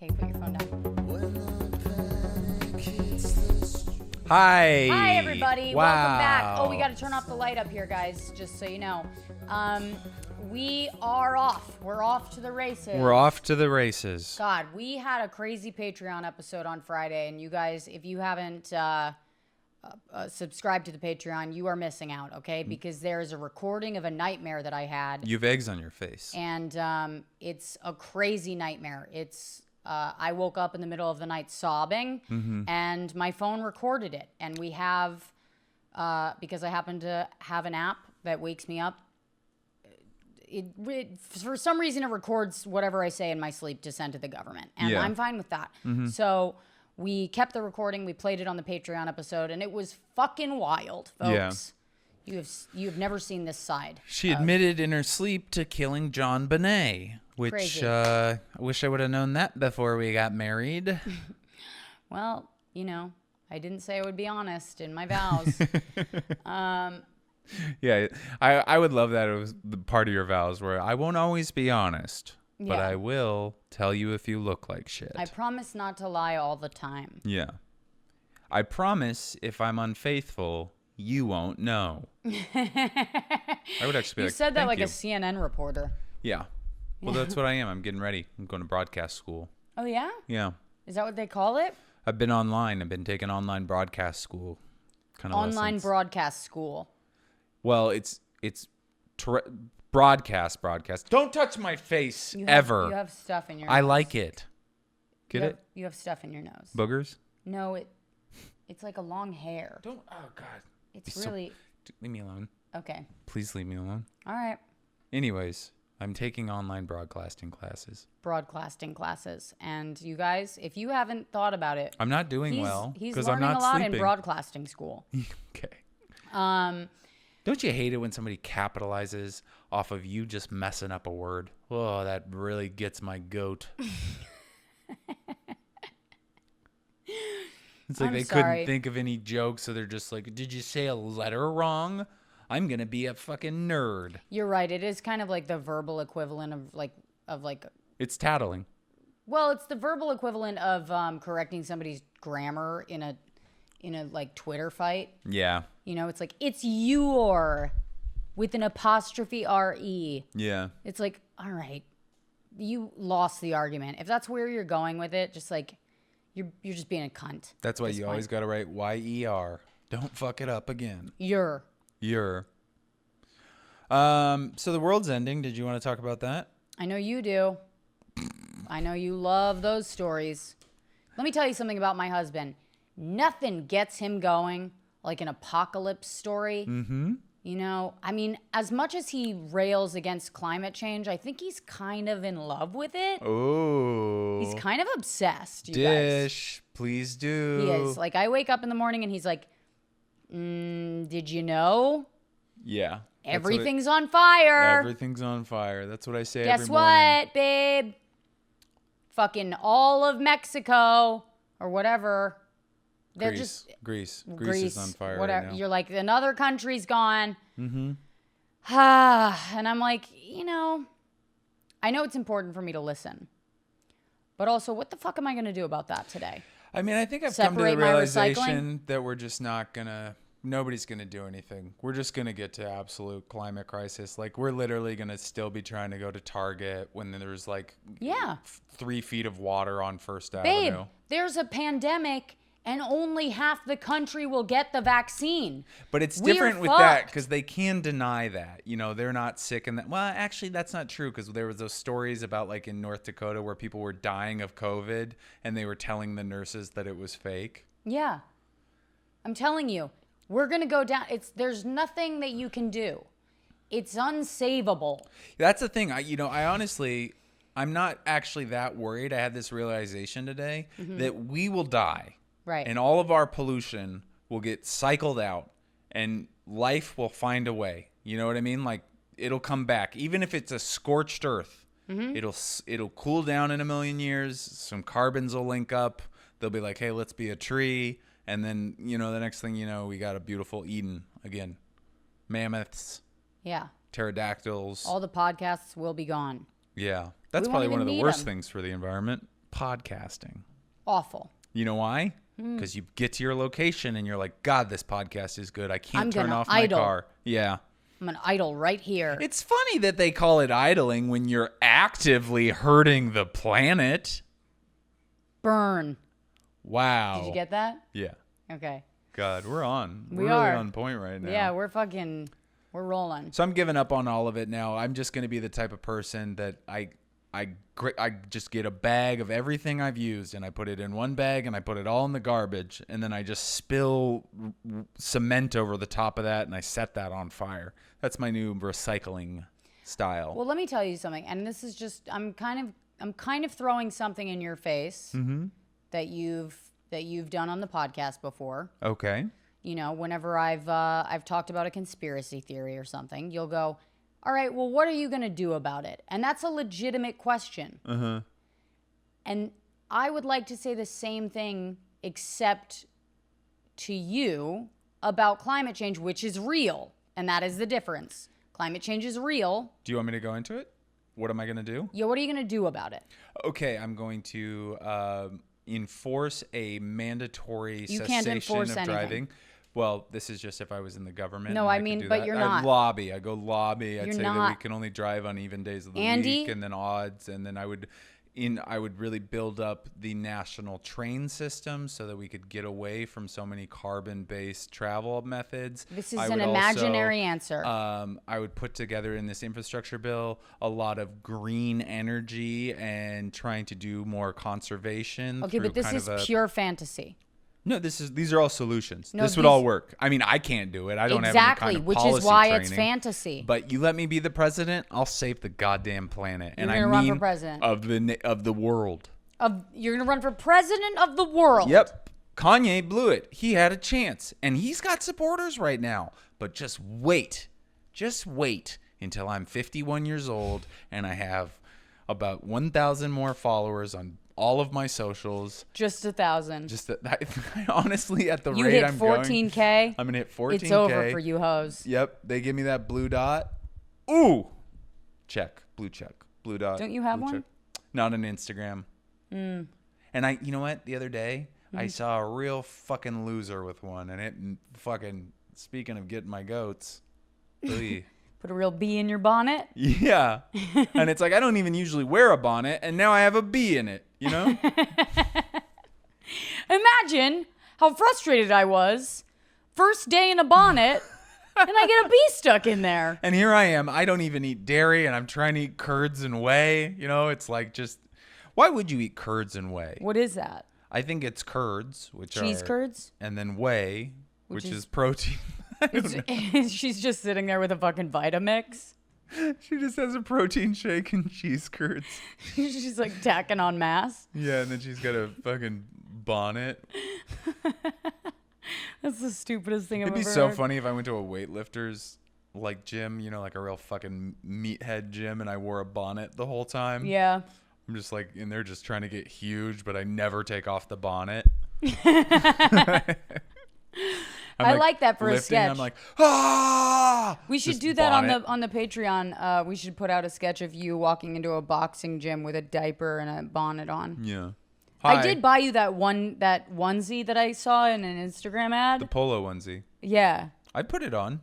Okay, put your phone down. Hi. Hi, everybody. Wow. Welcome back. Oh, we got to turn off the light up here, guys, just so you know. We are off. We're off to the races. We're off to the races. God, we had a crazy Patreon episode on Friday, and you guys, if you haven't subscribed to the Patreon, you are missing out, okay? Because there is a recording of a nightmare that I had. You have eggs on your face. And it's a crazy nightmare. It's I woke up in the middle of the night sobbing, and my phone recorded it. And we have, because I happen to have an app that wakes me up, it for some reason it records whatever I say in my sleep to send to the government. And I'm fine with that. So we kept the recording. We played it on the Patreon episode, and it was fucking wild, folks. Yeah. You have never seen this side. She admitted in her sleep to killing John Bonet, which I wish I would have known that before we got married. Well, you know, I didn't say I would be honest in my vows. Yeah, I would love that. It was the part of your vows where I won't always be honest, but I will tell you if you look like shit. I promise not to lie all the time. Yeah. I promise if I'm unfaithful, you won't know. I would actually be You said that like you. a CNN reporter. Yeah. Well, that's what I am. I'm getting ready. I'm going to broadcast school. Oh, yeah? Yeah. Is that what they call it? I've been online. I've been taking online broadcast school kind of Online lessons. broadcast school. Well, it's broadcast. Don't touch my face ever. You have stuff in your I nose. like it. Get it? You have stuff in your nose. Boogers? No, it's like a long hair. Don't. Oh, God. It's really... Leave me alone. Okay. Please leave me alone. All right. Anyways, I'm taking online broadcasting classes. Broadcasting classes. And you guys, if you haven't thought about it... I'm not doing well He's because learning I'm not a lot sleeping. in broadcasting school. Okay. Don't you hate it when somebody capitalizes off of you just messing up a word? Oh, that really gets my goat. It's like couldn't think of any jokes, so they're just like, did you say a letter wrong? I'm going to be a fucking nerd. You're right. It is kind of like the verbal equivalent of It's tattling. Well, it's the verbal equivalent of correcting somebody's grammar in a like Twitter fight. Yeah. You know, it's like, it's your with an apostrophe R-E. Yeah. It's like, all right, you lost the argument. If that's where you're going with it, just like, you're just being a cunt. That's why you always got to write Y-E-R. Don't fuck it up again. You're. So the world's ending. Did you want to talk about that? I know you do. I know you love those stories. Let me tell you something about my husband. Nothing gets him going like an apocalypse story. Mm-hmm. You know, I mean, as much as he rails against climate change, I think he's kind of in love with it. Oh. He's kind of obsessed, you Dish, guys. please do. He is. Like, I wake up in the morning and he's like, did you know? Yeah. Everything's on fire. Everything's on fire. That's what I say Guess every morning. what, babe? Fucking all of Mexico or whatever. They're Greece is on fire whatever. right now. You're like, another country's gone. Mm-hmm. And I'm like, you know, I know it's important for me to listen. But also, what the fuck am I going to do about that today? I mean, I think I've come to the realization that we're just not going to, nobody's going to do anything. We're just going to get to absolute climate crisis. Like, we're literally going to still be trying to go to Target when there's like 3 feet of water on First Avenue. Babe, there's a pandemic and only half the country will get the vaccine. But it's different with that because they can deny that. You know, they're not sick. And that. Well, actually, that's not true because there was those stories about like in North Dakota where people were dying of COVID and they were telling the nurses that it was fake. Yeah. I'm telling you, we're going to go down. There's nothing that you can do. It's unsavable. That's the thing. I'm not actually that worried. I had this realization today that we will die. Right. And all of our pollution will get cycled out and life will find a way. You know what I mean? Like it'll come back. Even if it's a scorched earth, it'll cool down in a million years. Some carbons will link up. They'll be like, hey, let's be a tree. And then, you know, the next thing you know, we got a beautiful Eden again. Mammoths. Yeah. Pterodactyls. All the podcasts will be gone. Yeah. That's probably one of the worst things for the environment. podcasting. Awful. You know why? Because you get to your location and you're like, God, this podcast is good. I can't turn off my car. Yeah. I'm an idle right here. It's funny that they call it idling when you're actively hurting the planet. Burn. Wow. Did you get that? Yeah. Okay. God, we're on. We We're are. really on point right now. Yeah, we're rolling. So I'm giving up on all of it now. I'm just going to be the type of person that I just get a bag of everything I've used and I put it in one bag and I put it all in the garbage and then I just spill cement over the top of that and I set that on fire. That's my new recycling style. Well, let me tell you something, and this is just I'm kind of throwing something in your face that you've done on the podcast before. Okay. You know, whenever I've talked about a conspiracy theory or something, you'll go, all right, well, what are you going to do about it? And that's a legitimate question. Uh-huh. And I would like to say the same thing, except to you, about climate change, which is real. And that is the difference. Climate change is real. Do you want me to go into it? What am I going to do? Yeah, what are you going to do about it? Okay, I'm going to enforce a mandatory You can't cessation enforce of anything. driving. Well, this is just if I was in the government. No, and I could mean, do but that. you're I'd not. lobby. I go lobby. I'd You're say that we not. can only drive on even days of the Andy? week, and then odds, and then I would really build up the national train system so that we could get away from so many carbon-based travel methods. This is I an would imaginary answer. I would put together in this infrastructure bill a lot of green energy and trying to do more conservation. Okay, but this is pure fantasy. No, these are all solutions. No, this would all work. I mean, I can't do it. I don't have any kind of which policy is why training. it's fantasy. But you let me be the president, I'll save the goddamn planet. You're and gonna I run mean for president. of the world. You're gonna run for president of the world. Yep. Kanye blew it. He had a chance, and he's got supporters right now. But just wait until I'm 51 years old and I have about 1,000 more followers on all of my socials. Just 1,000. Just that, honestly, at the You rate hit I'm going, 14K. I'm gonna hit 14K. It's over for you hoes. Yep, they give me that blue dot. Ooh, check, blue dot. Don't you have blue one? check. Not on Instagram. And you know what? The other day, I saw a real fucking loser with one, and it fucking. Speaking of getting my goats, ooh. Put a real bee in your bonnet. Yeah, and it's like I don't even usually wear a bonnet, and now I have a bee in it. You know? Imagine how frustrated I was. First day in a bonnet, and I get a bee stuck in there. And here I am. I don't even eat dairy, and I'm trying to eat curds and whey. You know, it's like just. Why would you eat curds and whey? What is that? I think it's curds, which Cheese are curds? and then whey, which is is protein. She's just sitting there with a fucking Vitamix. She just has a protein shake and cheese curds. She's like tacking on mass. Yeah, and then she's got a fucking bonnet. That's the stupidest thing I've It'd be ever so heard. funny if I went to a weightlifter's like gym, you know, like a real fucking meathead gym, and I wore a bonnet the whole time. Yeah. I'm just like in there just trying to get huge, but I never take off the bonnet. I like that for a lifting, sketch. I'm like, ah! We should Just do that bonnet. on the Patreon. We should put out a sketch of you walking into a boxing gym with a diaper and a bonnet on. Yeah. I Hi. did buy you that onesie that I saw in an Instagram ad. The polo onesie. Yeah. I put it on.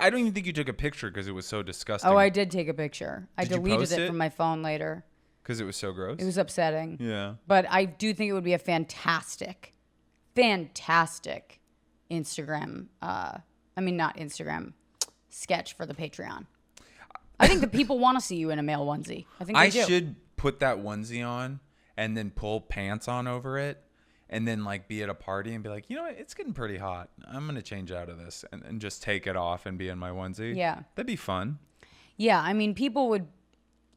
I don't even think you took a picture because it was so disgusting. Oh, I did take a picture. I Did you deleted post it it? from my phone later. Because it was so gross. It was upsetting. Yeah. But I do think it would be a fantastic Instagram. Not Instagram sketch for the Patreon. I think the people want to see you in a male onesie. I think they I do. should put that onesie on and then pull pants on over it and then like be at a party and be like, you know what? It's getting pretty hot. I'm going to change out of this and just take it off and be in my onesie. Yeah. That'd be fun. Yeah, I mean, people would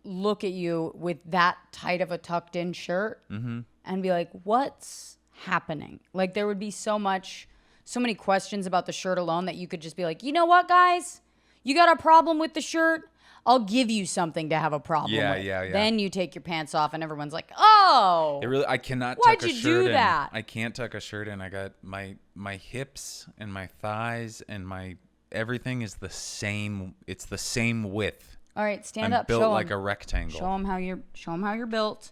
look at you with that tight of a tucked in shirt and be like, what's happening? Like there would be so many questions about the shirt alone that you could just be like, you know what, guys? You got a problem with the shirt? I'll give you something to have a problem with. Yeah. Then you take your pants off and everyone's like, oh. I cannot Why'd tuck a you shirt do in. that? I can't tuck a shirt in. I got my hips and my thighs and my everything is the same. It's the same width. All right, stand I'm up. built Show like 'em. a rectangle. Show them how you're built.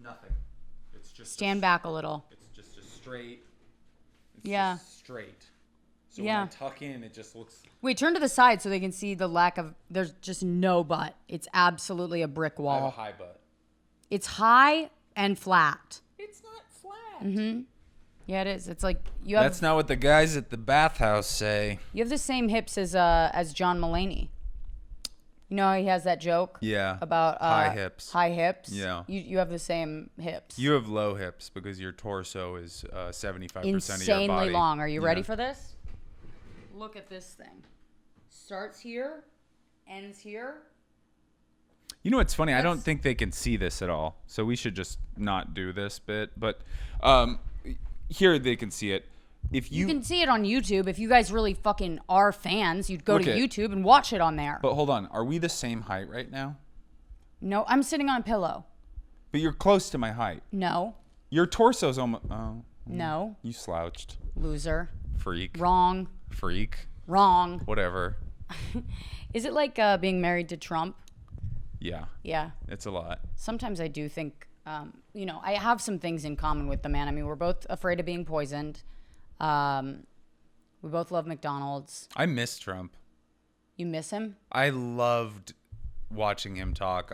nothing. It's just Stand back a little. It's just a straight. It's Yeah. just straight. So Yeah. when I tuck in, it just looks. Wait, turn to the side so they can see the lack of. There's just no butt. It's absolutely a brick I have a wall. high butt. It's high and flat. It's not flat. Yeah, it is. It's like you have. That's not what the guys at the bathhouse say. You have the same hips as John Mulaney. You know how he has that joke? Yeah. About high hips. High hips. Yeah. You have the same hips. You have low hips because your torso is 75% of your Insanely body. long. Are you ready Yeah. for this? Look at this thing. Starts here, ends here. You know what's funny? I don't That's- think they can see this at all. So we should just not do this bit. But here they can see it. If You can see it on YouTube. If you guys really fucking are fans, you'd go to Okay. YouTube and watch it on there. But hold on. Are we the same height right now? No, I'm sitting on a pillow. But you're close to my height. No, Your torso's almost. Oh, no, you slouched. loser. Freak. Wrong, Freak. wrong. Whatever. Is it like being married to Trump? Yeah. Yeah. It's a lot. Sometimes I do think, I have some things in common with the man. I mean, we're both afraid of being poisoned. We both love McDonald's. I miss Trump. You miss him? I loved watching him talk.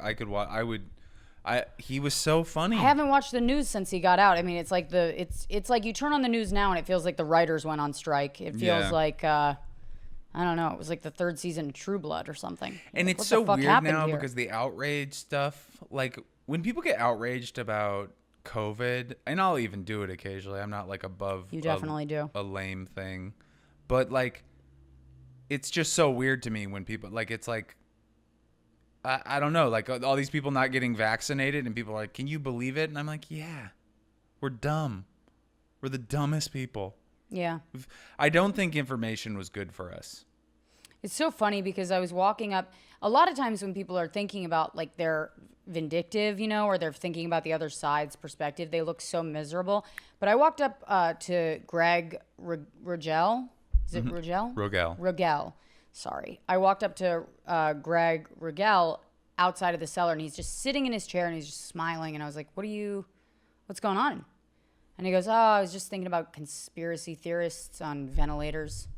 He was so funny. I haven't watched the news since he got out. I mean, it's like it's like you turn on the news now and it feels like the writers went on strike. It feels Yeah. like I don't know. It was like the third season of True Blood or something. And Like, it's what so the fuck weird happened now here? because the outrage stuff, like when people get outraged about COVID, and I'll even do it occasionally. I'm not like above You definitely do. a lame thing. But like it's just so weird to me when people like it's like I don't know, like all these people not getting vaccinated and people are like, "Can you believe it?" And I'm like, "Yeah. We're dumb. We're the dumbest people." Yeah. I don't think information was good for us. It's so funny because I was walking up. A lot of times when people are thinking about like they're vindictive, or they're thinking about the other side's perspective, they look so miserable. But I walked up to Greg Rogel. Is it Rogel? Rogel. Sorry. I walked up to Greg Rogel outside of the cellar, and he's just sitting in his chair, and he's just smiling. And I was like, what's going on? And he goes, oh, I was just thinking about conspiracy theorists on ventilators.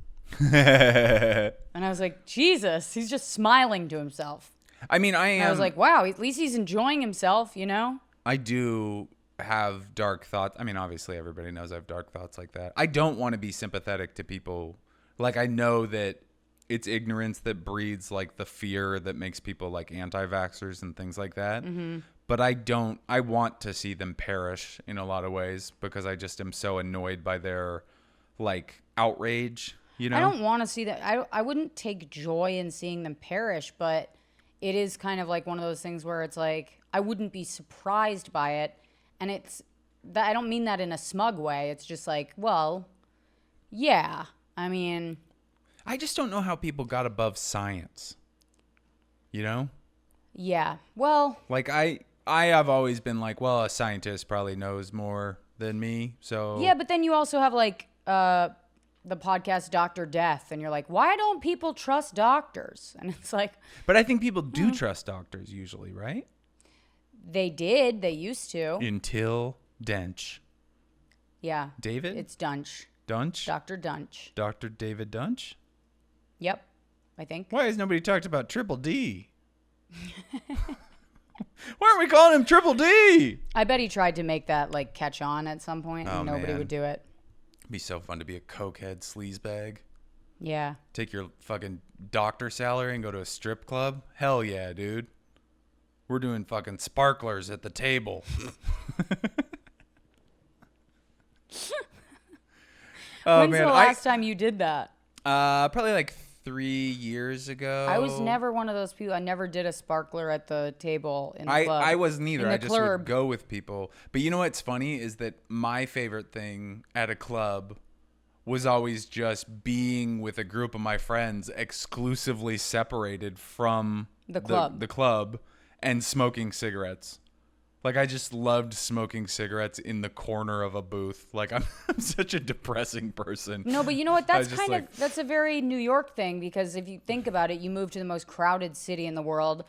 And I was like, Jesus, he's just smiling to himself. I mean, And I was like, wow, at least he's enjoying himself, I do have dark thoughts. I mean, obviously everybody knows I have dark thoughts like that. I don't want to be sympathetic to people. Like, I know that it's ignorance that breeds like the fear that makes people like anti-vaxxers and things like that. Mm-hmm. But I want to see them perish in a lot of ways because I just am so annoyed by their like outrage, I don't want to see that. I wouldn't take joy in seeing them perish, but it is kind of like one of those things where it's like, I wouldn't be surprised by it. And I don't mean that in a smug way. It's just like, well, yeah, I mean, I just don't know how people got above science. Yeah. Well, Like I have always been like, well, a scientist probably knows more than me. So yeah, but then you also have like the podcast Dr. Death, and you're like, why don't people trust doctors? And it's like, But I think people do trust doctors usually, right? they used to. Until Dench. Yeah. David? It's Dunch. Dunch? Dr. Dunch. Dr. David Dunch? Yep. I think. Why has nobody talked about Triple D? Why aren't we calling him Triple D? I bet he tried to make that like catch on at some point, and Oh, nobody man. would do it. It'd be so fun to be a cokehead sleazebag. Yeah. Take your fucking doctor salary and go to a strip club. Hell yeah, dude. We're doing fucking sparklers at the table. When's the last time you did that? Probably like 3 years ago. I was never one of those people. I never did a sparkler at the table in the club. I wasn't either. In the I just club. would go with people. But you know what's funny is that my favorite thing at a club was always just being with a group of my friends exclusively separated from The club. the club and smoking cigarettes. Like, I just loved smoking cigarettes in the corner of a booth. Like, I'm such a depressing person. No, but you know what? I was That's just kind like- of that's a very New York thing, because if you think about it, you move to the most crowded city in the world,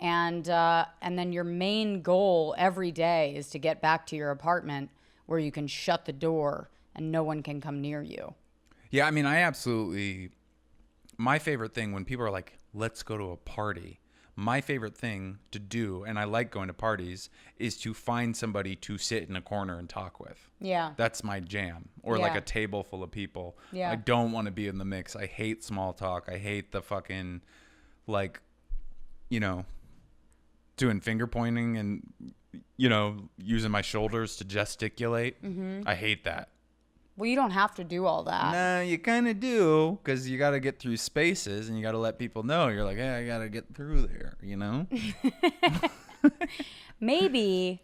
And then your main goal every day is to get back to your apartment where you can shut the door and no one can come near you. Yeah, I mean, my favorite thing when people are like, let's go to a party, my favorite thing to do, and I like going to parties, is to find somebody to sit in a corner and talk with. Yeah. That's my jam. Or like a table full of people. Yeah. I don't want to be in the mix. I hate small talk. I hate the fucking, like, you know, doing finger pointing and, you know, using my shoulders to gesticulate. Mm-hmm. I hate that. Well, you don't have to do all that. Nah, you kind of do, because you got to get through spaces and you got to let people know. You're like, hey, I got to get through there, you know? Maybe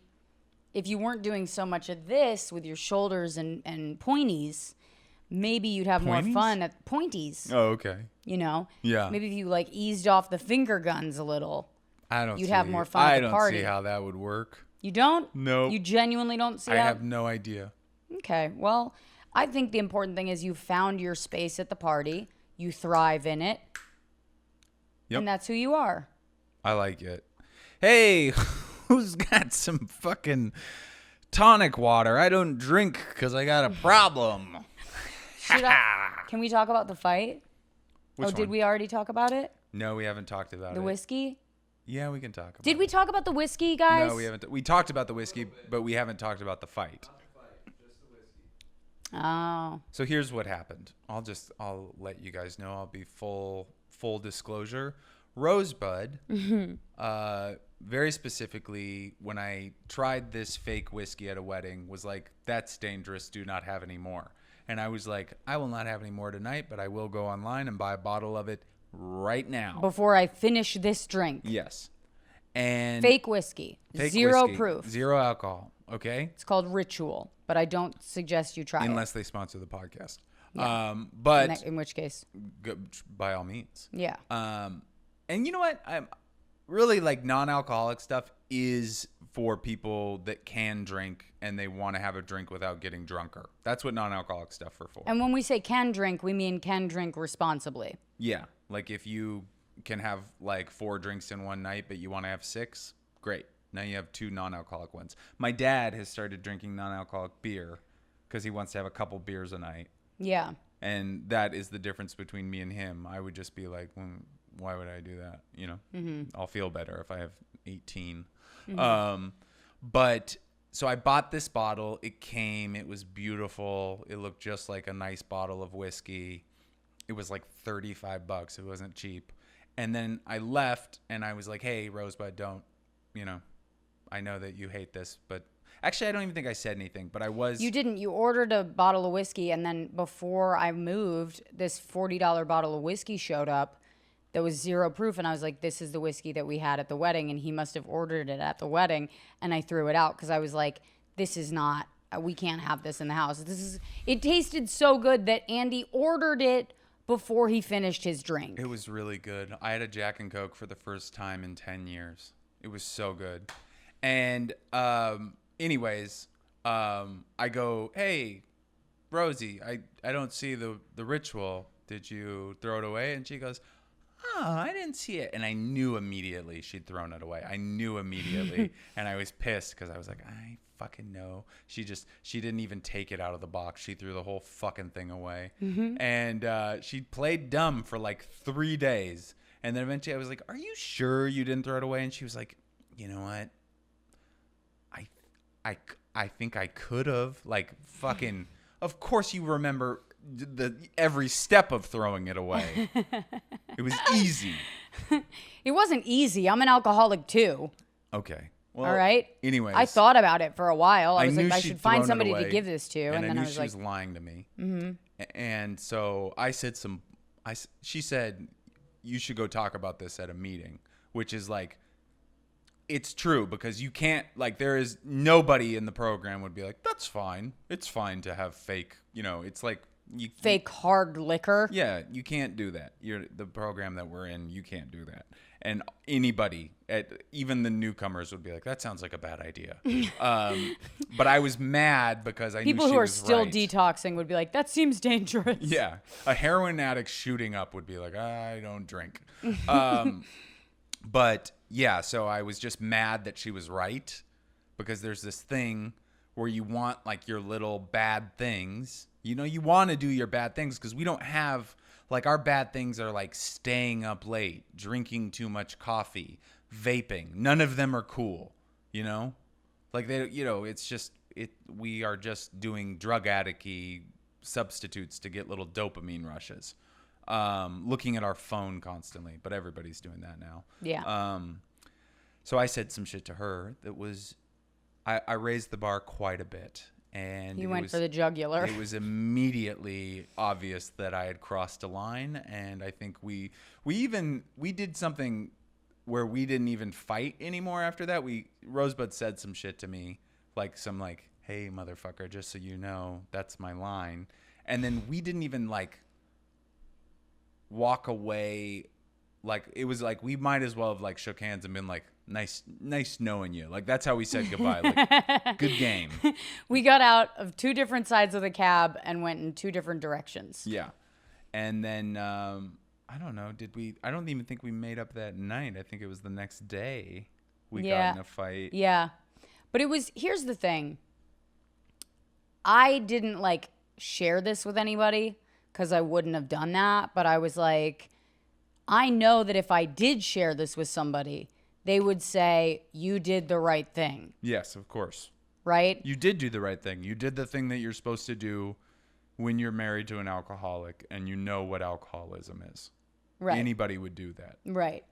if you weren't doing so much of this with your shoulders and pointies, maybe you'd have more fun at pointies. Oh, okay. You know? Yeah. Maybe if you like eased off the finger guns a little, you'd have more fun I at the party. don't see how that would work. You don't? No. You genuinely don't see I how? have no idea. Okay. Well, I think the important thing is you found your space at the party. You thrive in it. Yep. And that's who you are. I like it. Hey, who's got some fucking tonic water? I don't drink because I got a problem. Can we talk about the fight? Which did one? we already talk about it? No, we haven't talked about The it. whiskey? Yeah, we can talk about it. Did we talk about the whiskey, guys? No, we haven't. We talked about the whiskey, but we haven't talked about the fight. Oh. So here's what happened. I'll let you guys know. I'll be full disclosure. Rosebud, very specifically, when I tried this fake whiskey at a wedding, was like, that's dangerous. Do not have any more. And I was like, I will not have any more tonight, but I will go online and buy a bottle of it right now. Before I finish this drink. Yes. And Fake whiskey. Zero proof. Zero alcohol. Okay. It's called Ritual, but I don't suggest you try Unless they sponsor the podcast. Yeah. But in which case, by all means. yeah. And you know what? I'm really, like, non-alcoholic stuff is for people that can drink and they want to have a drink without getting drunker. That's what non-alcoholic stuff are for. And when we say can drink, we mean can drink responsibly. Yeah. Like, if you can have like 4 drinks in one night, but you want to have 6, great. Now you have 2 non-alcoholic ones. My dad has started drinking non-alcoholic beer because he wants to have a couple beers a night. Yeah. And that is the difference between me and him. I would just be like, why would I do that? You know, I'll feel better if I have 18. But so I bought this bottle. It came. It was beautiful. It looked just like a nice bottle of whiskey. It was like $35. It wasn't cheap. And then I left and I was like, hey, Rosebud, don't, you know, I know that you hate this, but actually I don't even think I said anything, but I was. You didn't. You ordered a bottle of whiskey, and then before I moved, this $40 bottle of whiskey showed up that was zero proof, and I was like, this is the whiskey that we had at the wedding, and he must have ordered it at the wedding, and I threw it out because I was like, this is not, we can't have this in the house. It tasted so good that Andy ordered it before he finished his drink. It was really good. I had a Jack and Coke for the first time in 10 years. It was so good. And anyways, I go, hey, Rosie, I don't see the Ritual. Did you throw it away? And she goes, oh, I didn't see it. And I knew immediately she'd thrown it away. I knew immediately. And I was pissed because I was like, I fucking know. She didn't even take it out of the box. She threw the whole fucking thing away. And she played dumb for like 3 days. And then eventually I was like, are you sure you didn't throw it away? And she was like, you know what? I think I could have. Like, fucking, of course you remember every step of throwing it away. It was easy. It wasn't easy. I'm an alcoholic too. Okay. Well, all right. Anyways, I thought about it for a while. I was like, I should find somebody away, to give this to, and then I I knew was she like, was lying to me. And so I said she said, you should go talk about this at a meeting, which is like, it's true, because you can't, like, there is nobody in the program would be like, that's fine. It's fine to have fake, you know, it's like fake hard liquor. Yeah, you can't do that. The program that we're in, you can't do that. And anybody, even the newcomers, would be like, that sounds like a bad idea. But I was mad because I knew she was right. People who are still detoxing would be like, that seems dangerous. Yeah. A heroin addict shooting up would be like, I don't drink. But yeah, so I was just mad that she was right, because there's this thing where you want like your little bad things. You know, you want to do your bad things, because we don't have, like, our bad things are like staying up late, drinking too much coffee, vaping. None of them are cool, you know? Like, they, you know, it's just, we are just doing drug addict-y substitutes to get little dopamine rushes. Looking at our phone constantly, but everybody's doing that now. Yeah. So I said some shit to her that was, I raised the bar quite a bit. And You went for the jugular. It was immediately obvious that I had crossed a line, and I think we did something where we didn't even fight anymore after that. Rosebud said some shit to me, like, hey, motherfucker, just so you know, that's my line. And then we didn't even like walk away. Like, it was like we might as well have like shook hands and been like, nice knowing you. Like, that's how we said goodbye. Like, good game. We got out of two different sides of the cab and went in two different directions. Yeah. And then I don't know, I don't even think we made up that night. I think it was the next day we got in a fight. Yeah. But here's the thing. I didn't like share this with anybody because I wouldn't have done that. But I was like, I know that if I did share this with somebody, they would say, you did the right thing. Yes, of course. Right? You did do the right thing. You did the thing that you're supposed to do when you're married to an alcoholic and you know what alcoholism is. Right. Anybody would do that. Right.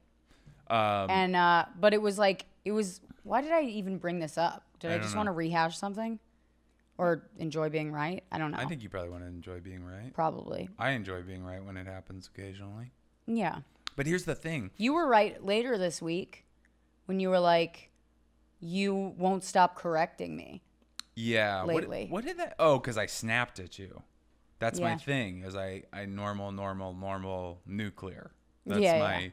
But it was like, why did I even bring this up? Did I just want to rehash something? Or enjoy being right? I don't know. I think you probably want to enjoy being right. Probably. I enjoy being right when it happens occasionally. Yeah. But here's the thing. You were right later this week when you were like, you won't stop correcting me. Yeah. Lately. What did that? Oh, because I snapped at you. That's my Yeah. thing. Is I normal, nuclear. That's Yeah.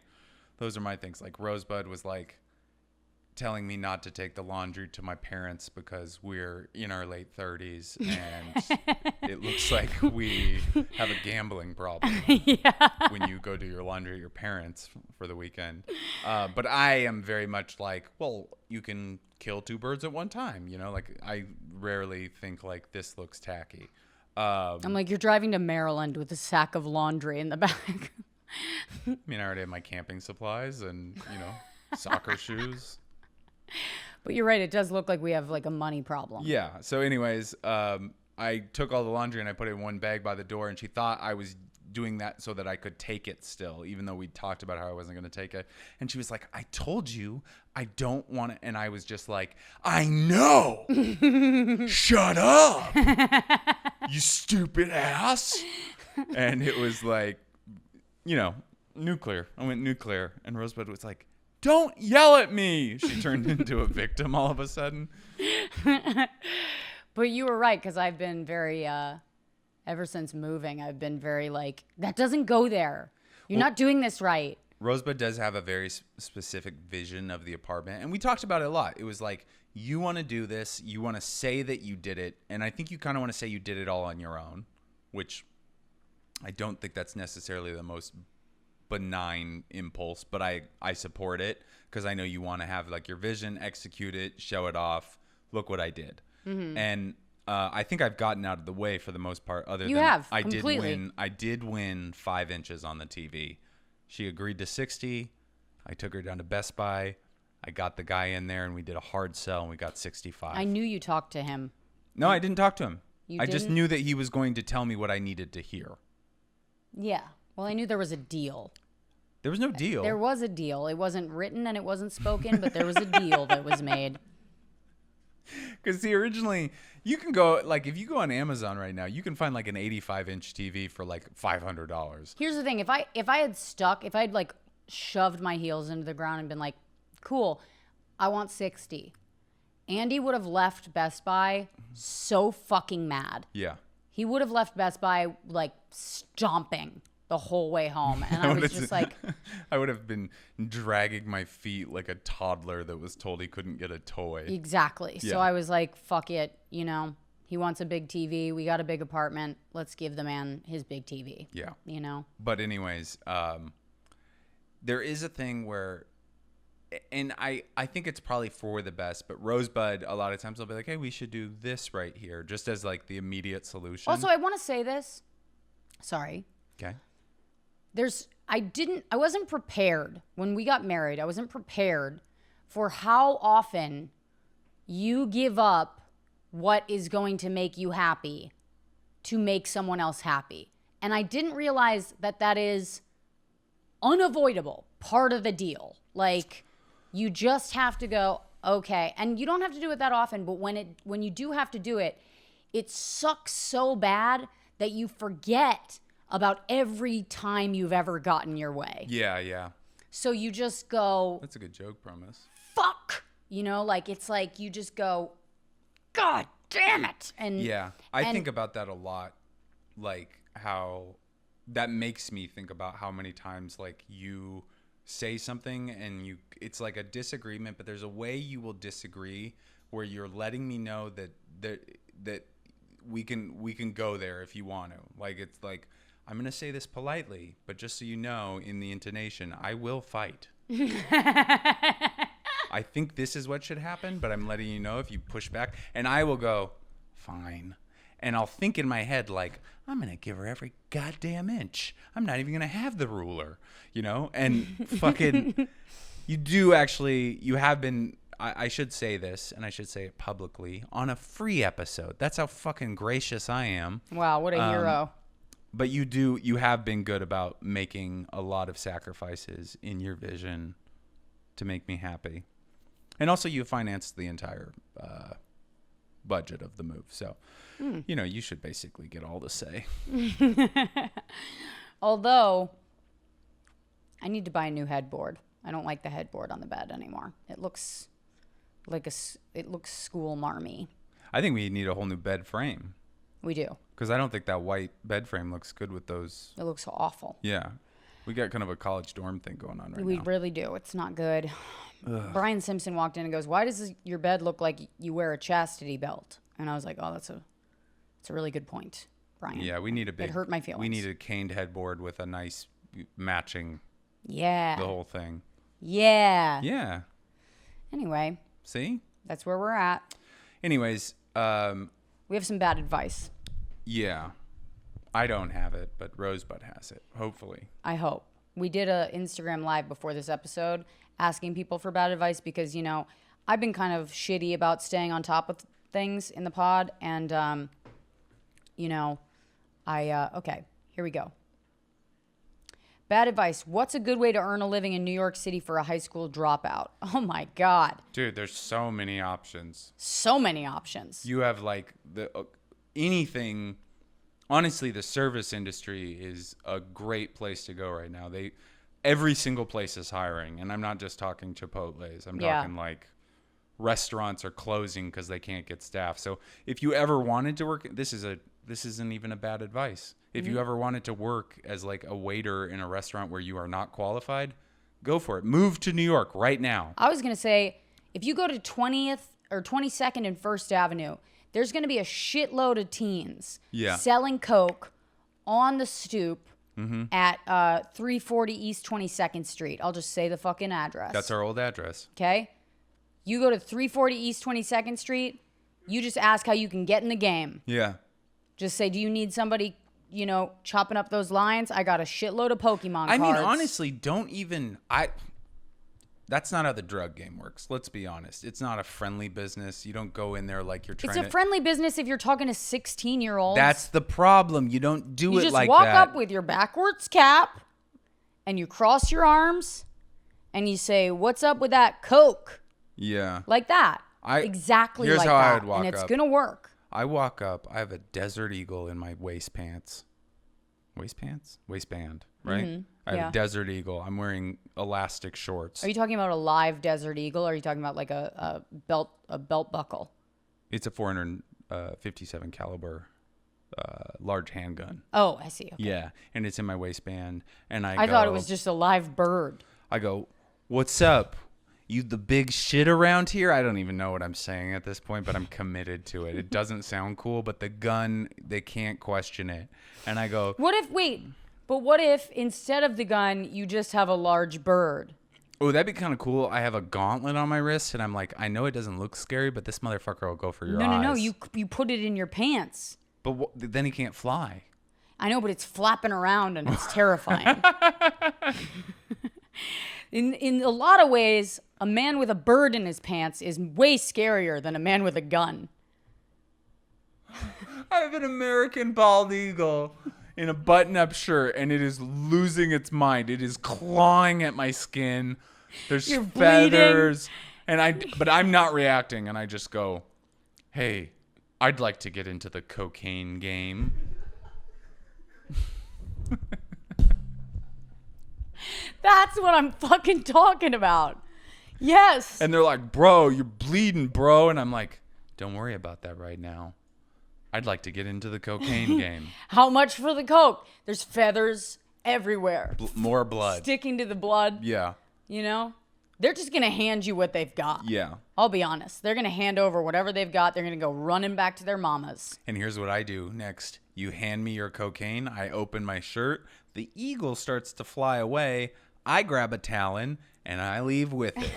Those are my things. Like, Rosebud was like telling me not to take the laundry to my parents because we're in our late 30s and it looks like we have a gambling problem when you go do your laundry at your parents for the weekend. But I am very much like, well, you can kill two birds at one time. You know, like, I rarely think like, this looks tacky. I'm like, you're driving to Maryland with a sack of laundry in the back. I mean, I already have my camping supplies and, soccer shoes. But you're right. It does look like we have like a money problem. Yeah. So anyways, I took all the laundry and I put it in one bag by the door, and she thought I was doing that so that I could take it still, even though we talked about how I wasn't going to take it. And she was like, I told you I don't want it. And I was just like, I know. Shut up. You stupid ass. And it was like, nuclear. I went nuclear. And Rosebud was like, don't yell at me. She turned into a victim all of a sudden. But you were right, because I've been very, ever since moving, I've been very like, that doesn't go there. You're not doing this right. Rosebud does have a very specific vision of the apartment. And we talked about it a lot. It was like, you want to do this. You want to say that you did it. And I think you kind of want to say you did it all on your own, which I don't think that's necessarily the most benign impulse, but I support it because I know you want to have like your vision, execute it, show it off. Look what I did. Mm-hmm. And I think I've gotten out of the way for the most part. Other you than have I completely. I did win 5 inches on the TV. She agreed to 60. I took her down to Best Buy. I got the guy in there and we did a hard sell and we got 65. I knew you talked to him. No, I didn't talk to him. I just knew that he was going to tell me what I needed to hear. Yeah. Well, I knew there was a deal. There was no deal. There was a deal. It wasn't written and it wasn't spoken, but there was a deal that was made. Because originally, you can go, like, if you go on Amazon right now, you can find like an 85-inch TV for like $500. Here's the thing. If I had like shoved my heels into the ground and been like, cool, I want 60. Andy would have left Best Buy so fucking mad. Yeah. He would have left Best Buy like stomping the whole way home. And I was just like, I would have been dragging my feet like a toddler that was told he couldn't get a toy. Exactly. Yeah. So I was like, fuck it. He wants a big TV. We got a big apartment. Let's give the man his big TV. Yeah. You know? But anyways, there is a thing where and I think it's probably for the best, but Rosebud, a lot of times they'll be like, hey, we should do this right here, just as like the immediate solution. Also, I want to say this. Sorry. Okay. I wasn't prepared when we got married. I wasn't prepared for how often you give up what is going to make you happy to make someone else happy. And I didn't realize that is unavoidable part of the deal. Like, you just have to go, okay. And you don't have to do it that often, but when you do have to do it, it sucks so bad that you forget about every time you've ever gotten your way. Yeah. So you just go, that's a good joke premise. Fuck. Like, it's like you just go, God damn it. And yeah, I think about that a lot. Like, how that makes me think about how many times, like, you say something and it's like a disagreement, but there's a way you will disagree where you're letting me know that we can go there if you want to. Like, it's like, I'm going to say this politely, but just so you know, in the intonation, I will fight. I think this is what should happen, but I'm letting you know if you push back. And I will go, fine. And I'll think in my head, like, I'm going to give her every goddamn inch. I'm not even going to have the ruler, And fucking, you have been, I should say this, and I should say it publicly, on a free episode. That's how fucking gracious I am. Wow, what a hero. But you have been good about making a lot of sacrifices in your vision to make me happy. And also you financed the entire budget of the move. So, you should basically get all the say. Although, I need to buy a new headboard. I don't like the headboard on the bed anymore. It looks like school marmy. I think we need a whole new bed frame. We do. Because I don't think that white bed frame looks good with those. It looks awful. Yeah. We got kind of a college dorm thing going on right now. We really do. It's not good. Ugh. Brian Simpson walked in and goes, why does your bed look like you wear a chastity belt? And I was like, oh, that's a really good point, Brian. Yeah, we need a big... It hurt my feelings. We need a caned headboard with a nice matching... Yeah. The whole thing. Yeah. Yeah. Anyway. See? That's where we're at. Anyways. We have some bad advice. Yeah. I don't have it, but Rosebud has it. Hopefully. I hope. We did a Instagram live before this episode asking people for bad advice because, I've been kind of shitty about staying on top of things in the pod. And, okay, here we go. Bad advice. What's a good way to earn a living in New York City for a high school dropout? Oh, my God. Dude, there's so many options. So many options. You have, like, anything. Honestly, the service industry is a great place to go right now. Every single place is hiring. And I'm not just talking Chipotle's. I'm talking, like, restaurants are closing because they can't get staff. So if you ever wanted to work, this isn't even a bad advice. If you ever wanted to work as like a waiter in a restaurant where you are not qualified, go for it. Move to New York right now. I was going to say, if you go to 20th or 22nd and 1st Avenue, there's going to be a shitload of teens selling Coke on the stoop at 340 East 22nd Street. I'll just say the fucking address. That's our old address. Okay? You go to 340 East 22nd Street, you just ask how you can get in the game. Yeah. Just say, do you need somebody, chopping up those lines? I got a shitload of Pokemon cards. I mean, honestly, that's not how the drug game works. Let's be honest. It's not a friendly business. You don't go in there like you're trying to... It's a friendly business if you're talking to 16-year-olds. That's the problem. You don't do it like that. You just walk up with your backwards cap and you cross your arms and you say, what's up with that Coke? Yeah. Like that. Exactly like that. Here's how I would walk up. And it's going to work. I walk up. I have a Desert Eagle in my waistpants. Waistband, right? Mm-hmm. I have a Desert Eagle. I'm wearing elastic shorts. Are you talking about a live Desert Eagle? Or are you talking about like a belt buckle? It's a 457 caliber large handgun. Oh, I see. Okay. Yeah, and it's in my waistband. And I thought it was just a live bird. I go, what's up? You the big shit around here? I don't even know what I'm saying at this point, but I'm committed to it. It doesn't sound cool, but the gun, they can't question it. And I go... What if instead of the gun, you just have a large bird? Oh, that'd be kind of cool. I have a gauntlet on my wrist, and I'm like, I know it doesn't look scary, but this motherfucker will go for your eyes. No. You put it in your pants. But then he can't fly. I know, but it's flapping around and it's terrifying. In a lot of ways, a man with a bird in his pants is way scarier than a man with a gun. I have an American bald eagle in a button-up shirt, and it is losing its mind. It is clawing at my skin. There's You're feathers, but I'm not reacting, and I just go, "Hey, I'd like to get into the cocaine game." That's what I'm fucking talking about. Yes. And they're like, "Bro, you're bleeding, bro," and I'm like, "Don't worry about that right now. I'd like to get into the cocaine game." How much for the coke? There's feathers everywhere. More blood. Sticking to the blood. Yeah. You know? They're just going to hand you what they've got. Yeah. I'll be honest. They're going to hand over whatever they've got. They're going to go running back to their mamas. And here's what I do next. You hand me your cocaine. I open my shirt. The eagle starts to fly away. I grab a talon, and I leave with it.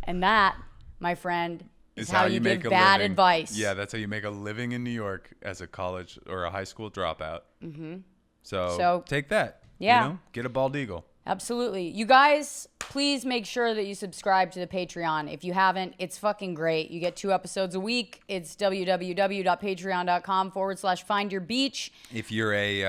And that, my friend, is how you make give a bad living. advice. Yeah, that's how you make a living in New York as a college or a high school dropout. Mm-hmm. So take that. Yeah. You know, get a bald eagle. Absolutely. You guys, please make sure that you subscribe to the Patreon. If you haven't, it's fucking great. You get 2 episodes a week. It's www.patreon.com/findyourbeach. If you're a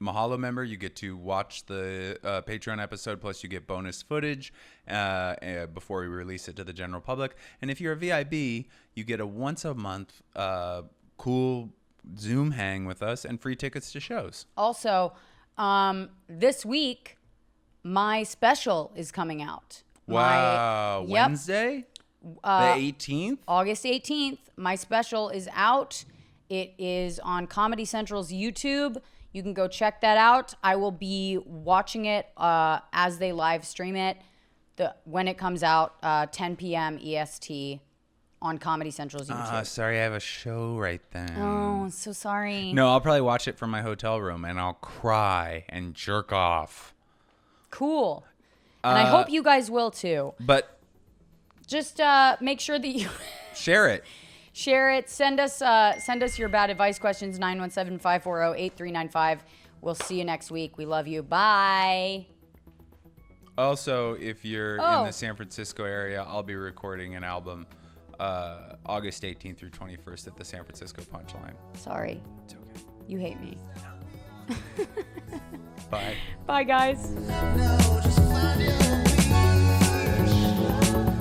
Mahalo member, you get to watch the Patreon episode, plus you get bonus footage before we release it to the general public. And if you're a VIB, you get a once a month cool Zoom hang with us and free tickets to shows. Also, this week, my special is coming out. Wow. Wednesday? The 18th? August 18th. My special is out. It is on Comedy Central's YouTube. You can go check that out. I will be watching it as they live stream it when it comes out, 10 p.m. EST on Comedy Central's YouTube. Sorry, I have a show right then. Oh, so sorry. No, I'll probably watch it from my hotel room, and I'll cry and jerk off. Cool. And I hope you guys will too. But just make sure that you share it. Share it. Send us your bad advice questions, 917-540-8395. We'll see you next week. We love you. Bye. Also, if you're in the San Francisco area, I'll be recording an album August 18th through 21st at the San Francisco Punchline. Sorry. It's okay. You hate me. Bye. Bye, guys. No, just find your beach.